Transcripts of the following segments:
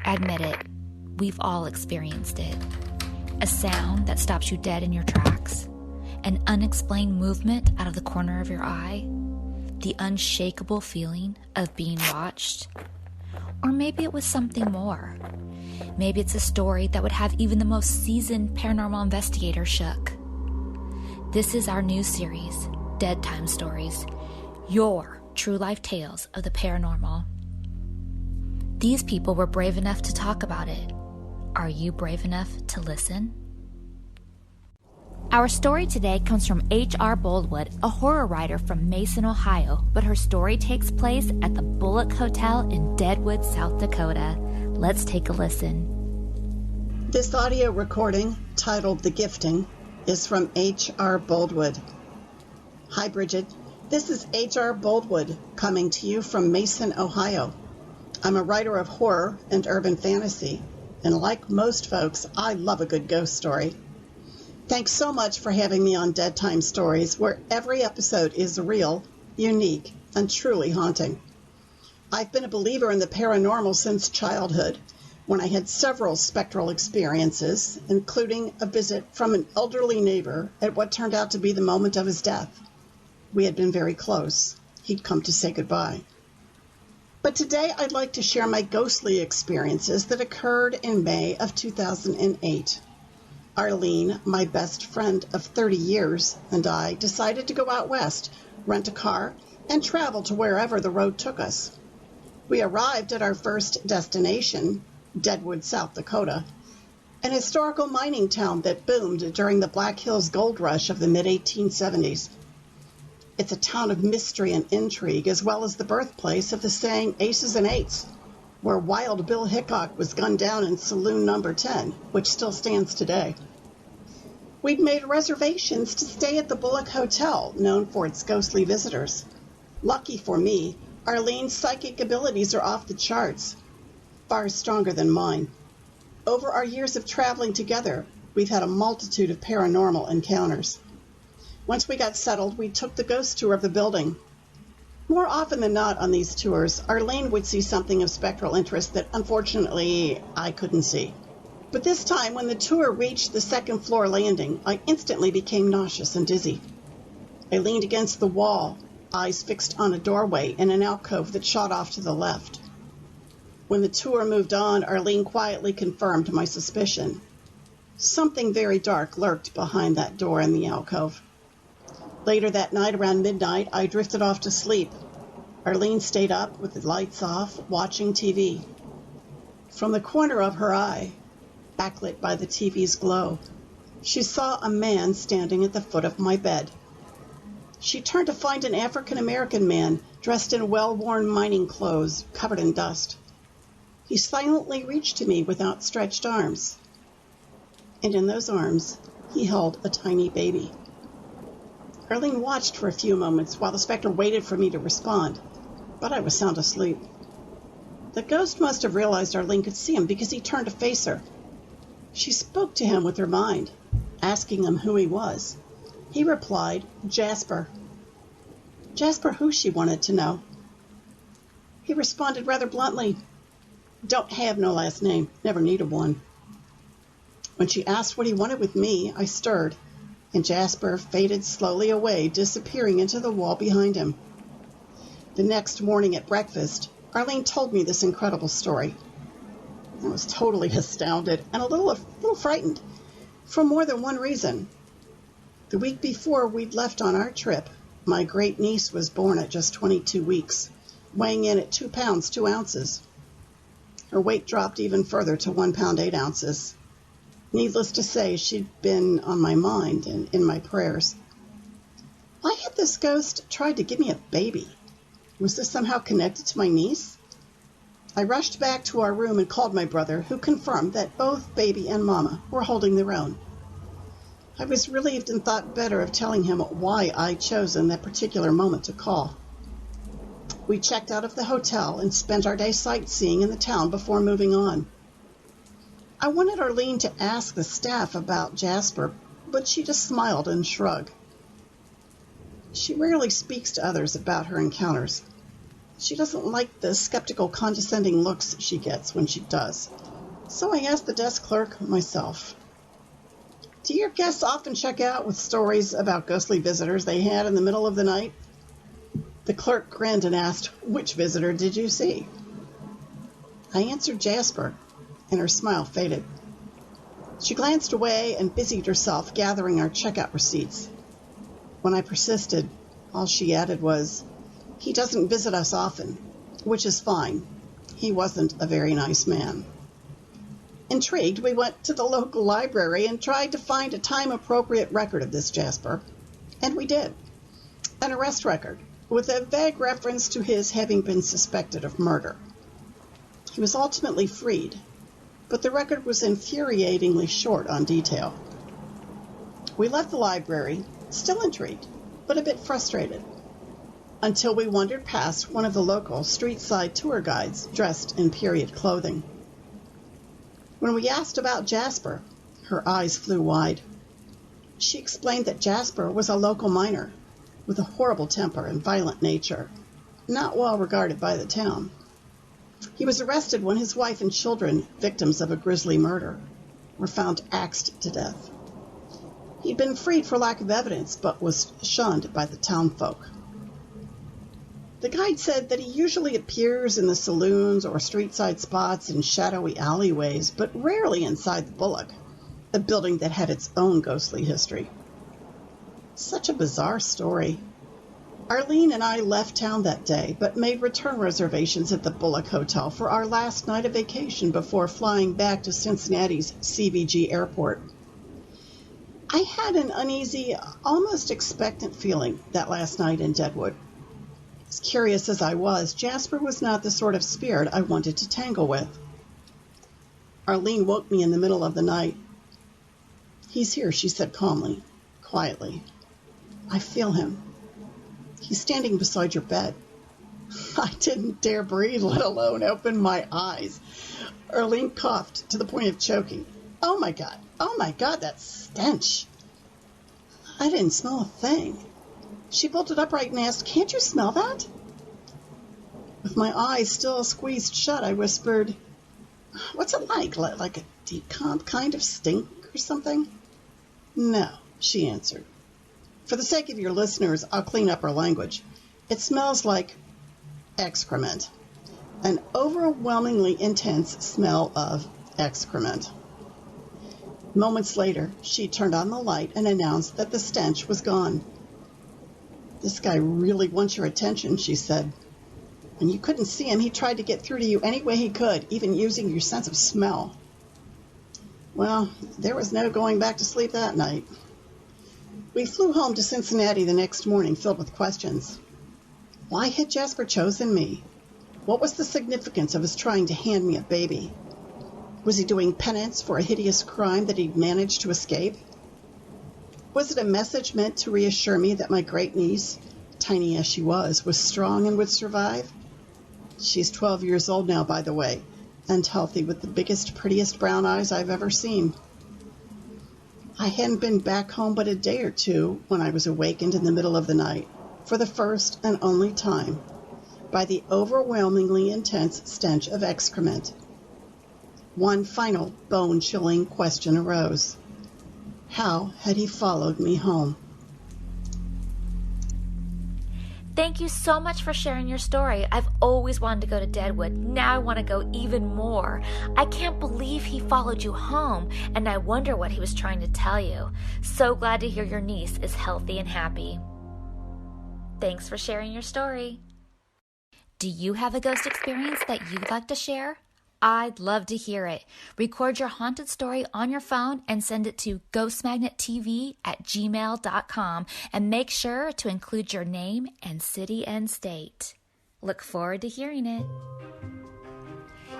Admit it, we've all experienced it. A sound that stops you dead in your tracks. An unexplained movement out of the corner of your eye. The unshakable feeling of being watched. Or maybe it was something more. Maybe it's a story that would have even the most seasoned paranormal investigator shook. This is our new series, Dead Time Stories, your true life tales of the paranormal. These people were brave enough to talk about it. Are you brave enough to listen? Our story today comes from H.R. Boldwood, a horror writer from Mason, Ohio, but her story takes place at the Bullock Hotel in Deadwood, South Dakota. Let's take a listen. This audio recording, titled The Gifting, is from H.R. Boldwood. Hi, Bridget. This is H.R. Boldwood coming to you from Mason, Ohio. I'm a writer of horror and urban fantasy, and like most folks, I love a good ghost story. Thanks so much for having me on Dead Time Stories, where every episode is real, unique, and truly haunting. I've been a believer in the paranormal since childhood, when I had several spectral experiences, including a visit from an elderly neighbor at what turned out to be the moment of his death. We had been very close. He'd come to say goodbye. But today I'd like to share my ghostly experiences that occurred in May of 2008. Arlene, my best friend of 30 years, and I decided to go out west, rent a car, and travel to wherever the road took us. We arrived at our first destination, Deadwood, South Dakota, an historical mining town that boomed during the Black Hills gold rush of the mid-1870s. It's a town of mystery and intrigue, as well as the birthplace of the saying Aces and Eights, where Wild Bill Hickok was gunned down in Saloon Number 10, which still stands today. We'd made reservations to stay at the Bullock Hotel, known for its ghostly visitors. Lucky for me, Arlene's psychic abilities are off the charts, far stronger than mine. Over our years of traveling together, we've had a multitude of paranormal encounters. Once we got settled, we took the ghost tour of the building. More often than not on these tours, Arlene would see something of spectral interest that, unfortunately, I couldn't see. But this time, when the tour reached the second floor landing, I instantly became nauseous and dizzy. I leaned against the wall, eyes fixed on a doorway in an alcove that shot off to the left. When the tour moved on, Arlene quietly confirmed my suspicion. Something very dark lurked behind that door in the alcove. Later that night, around midnight, I drifted off to sleep. Arlene stayed up with the lights off, watching TV. From the corner of her eye, backlit by the TV's glow, she saw a man standing at the foot of my bed. She turned to find an African-American man dressed in well-worn mining clothes, covered in dust. He silently reached to me with outstretched arms. And in those arms, he held a tiny baby. Arlene watched for a few moments while the specter waited for me to respond, but I was sound asleep. The ghost must have realized Arlene could see him because he turned to face her. She spoke to him with her mind, asking him who he was. He replied, Jasper. Jasper who, she wanted to know. He responded rather bluntly, don't have no last name, never needed one. When she asked what he wanted with me, I stirred, and Jasper faded slowly away, disappearing into the wall behind him. The next morning at breakfast, Arlene told me this incredible story. I was totally astounded and a little frightened, for more than one reason. The week before we'd left on our trip, my great niece was born at just 22 weeks, weighing in at 2 pounds 2 ounces. Her weight dropped even further to 1 pound 8 ounces. Needless to say, she'd been on my mind and in my prayers. Why had this ghost tried to give me a baby? Was this somehow connected to my niece? I rushed back to our room and called my brother, who confirmed that both baby and mama were holding their own. I was relieved and thought better of telling him why I'd chosen that particular moment to call. We checked out of the hotel and spent our day sightseeing in the town before moving on. I wanted Arlene to ask the staff about Jasper, but she just smiled and shrugged. She rarely speaks to others about her encounters. She doesn't like the skeptical, condescending looks she gets when she does. So I asked the desk clerk myself. Do your guests often check out with stories about ghostly visitors they had in the middle of the night? The clerk grinned and asked, which visitor did you see? I answered Jasper, and her smile faded. She glanced away and busied herself gathering our checkout receipts. When I persisted, all she added was, he doesn't visit us often, which is fine. He wasn't a very nice man. Intrigued, we went to the local library and tried to find a time-appropriate record of this Jasper. And we did. An arrest record, with a vague reference to his having been suspected of murder. He was ultimately freed, but the record was infuriatingly short on detail. We left the library, still intrigued, but a bit frustrated, until we wandered past one of the local street-side tour guides dressed in period clothing. When we asked about Jasper, her eyes flew wide. She explained that Jasper was a local miner with a horrible temper and violent nature, not well regarded by the town. He was arrested when his wife and children, victims of a grisly murder, were found axed to death. He'd been freed for lack of evidence, but was shunned by the townfolk. The guide said that he usually appears in the saloons or street-side spots in shadowy alleyways, but rarely inside the Bullock, a building that had its own ghostly history. Such a bizarre story. Arlene and I left town that day, but made return reservations at the Bullock Hotel for our last night of vacation before flying back to Cincinnati's CVG airport. I had an uneasy, almost expectant feeling that last night in Deadwood. As curious as I was, Jasper was not the sort of spirit I wanted to tangle with. Arlene woke me in the middle of the night. He's here, she said calmly, quietly. I feel him. He's standing beside your bed. I didn't dare breathe, let alone open my eyes. Arlene coughed to the point of choking. Oh my God, that stench. I didn't smell a thing. She bolted upright and asked, can't you smell that? With my eyes still squeezed shut, I whispered, what's it like? Like a decomp kind of stink or something? No, she answered. For the sake of your listeners, I'll clean up her language. It smells like excrement. An overwhelmingly intense smell of excrement. Moments later, she turned on the light and announced that the stench was gone. This guy really wants your attention, she said. When you couldn't see him, he tried to get through to you any way he could, even using your sense of smell. Well, there was no going back to sleep that night. We flew home to Cincinnati the next morning filled with questions. Why had Jasper chosen me? What was the significance of his trying to hand me a baby? Was he doing penance for a hideous crime that he'd managed to escape? Was it a message meant to reassure me that my great niece, tiny as she was strong and would survive? She's 12 years old now, by the way, and healthy with the biggest, prettiest brown eyes I've ever seen. I hadn't been back home but a day or two when I was awakened in the middle of the night, for the first and only time, by the overwhelmingly intense stench of excrement. One final bone-chilling question arose. How had he followed me home? Thank you so much for sharing your story. I've always wanted to go to Deadwood. Now I want to go even more. I can't believe he followed you home, and I wonder what he was trying to tell you. So glad to hear your niece is healthy and happy. Thanks for sharing your story. Do you have a ghost experience that you'd like to share? I'd love to hear it. Record your haunted story on your phone and send it to ghostmagnettv@gmail.com and make sure to include your name and city and state. Look forward to hearing it.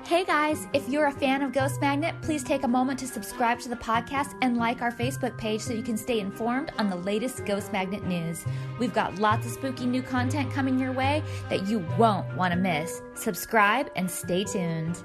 Hey guys, if you're a fan of Ghost Magnet, please take a moment to subscribe to the podcast and like our Facebook page so you can stay informed on the latest Ghost Magnet news. We've got lots of spooky new content coming your way that you won't want to miss. Subscribe and stay tuned.